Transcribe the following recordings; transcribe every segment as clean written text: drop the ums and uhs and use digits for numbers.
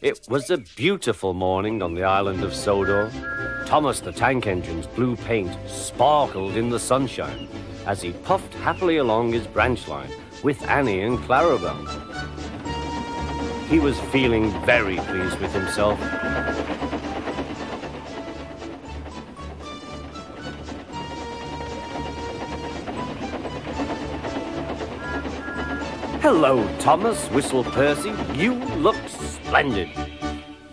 It was a beautiful morning on the island of Sodor. Thomas the Tank Engine's blue paint sparkled in the sunshine as he puffed happily along his branch line with Annie and Clarabelle. He was feeling very pleased with himself. "Hello, Thomas," whistled Percy. "You look splendid."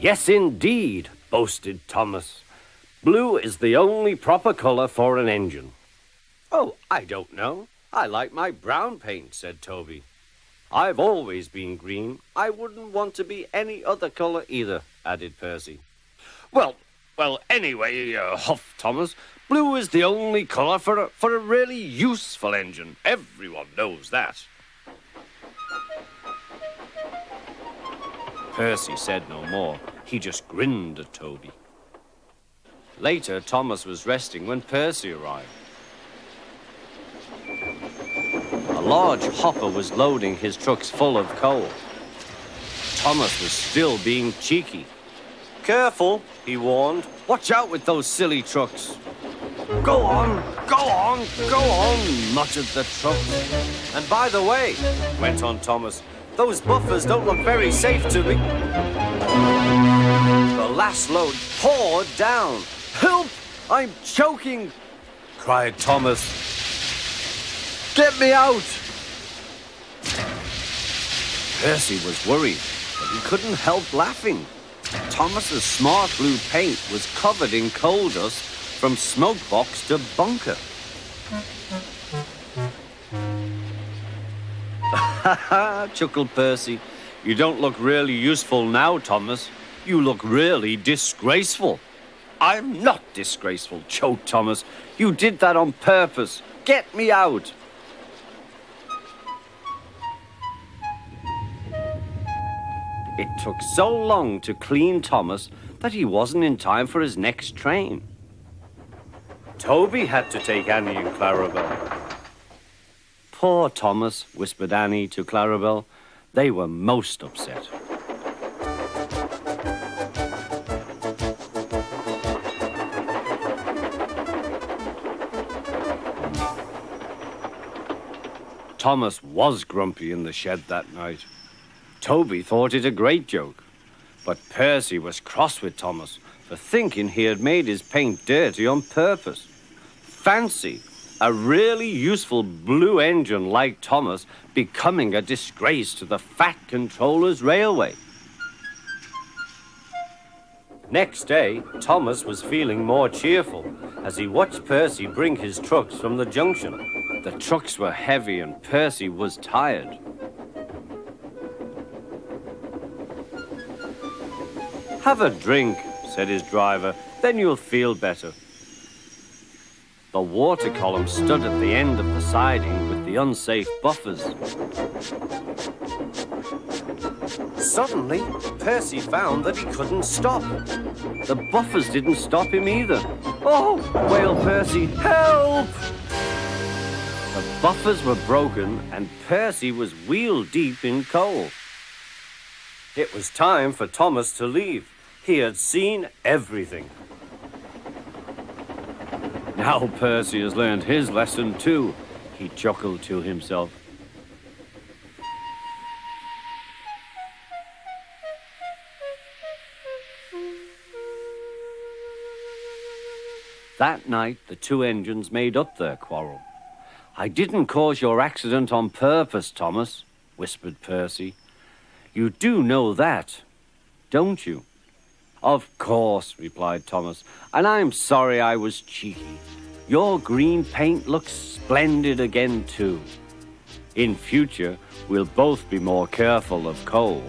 "Yes, indeed," boasted Thomas. "Blue is the only proper color for an engine." "Oh, I don't know. I like my brown paint," said Toby. "I've always been green. I wouldn't want to be any other color either," added Percy. Well, anyway, huffed Thomas, "blue is the only color for a really useful engine. Everyone knows that." Percy said no more. He just grinned at Toby. Later, Thomas was resting when Percy arrived. A large hopper was loading his trucks full of coal. Thomas was still being cheeky. "Careful," he warned. "Watch out with those silly trucks." Go on, muttered the trucks. "And by the way," went on Thomas, "those buffers don't look very safe to me." The last load poured down. "Help! I'm choking!" cried Thomas. "Get me out!" Percy was worried, but he couldn't help laughing. Thomas's smart blue paint was covered in coal dust from smoke box to bunker. "Ha ha," chuckled Percy. "You don't look really useful now, Thomas. You look really disgraceful." "I'm not disgraceful," choked Thomas. "You did that on purpose. Get me out." It took so long to clean Thomas that he wasn't in time for his next train. Toby had to take Annie and Clarabelle. "Poor Thomas," whispered Annie to Clarabelle. They were most upset. Thomas was grumpy in the shed that night. Toby thought it a great joke, but Percy was cross with Thomas for thinking he had made his paint dirty on purpose. Fancy a really useful blue engine like Thomas becoming a disgrace to the Fat Controller's railway. Next day, Thomas was feeling more cheerful as he watched Percy bring his trucks from the junction. The trucks were heavy and Percy was tired. "Have a drink," said his driver, "then you'll feel better." The water column stood at the end of the siding with the unsafe buffers. Suddenly, Percy found that he couldn't stop. The buffers didn't stop him either. "Oh!" wailed Percy. "Help!" The buffers were broken and Percy was wheel-deep in coal. It was time for Thomas to leave. He had seen everything. "Now Percy has learned his lesson too," he chuckled to himself. That night, the two engines made up their quarrel. "I didn't cause your accident on purpose, Thomas," whispered Percy. "You do know that, don't you?" "Of course," replied Thomas, "and I'm sorry I was cheeky. Your green paint looks splendid again, too. In future, we'll both be more careful of coal."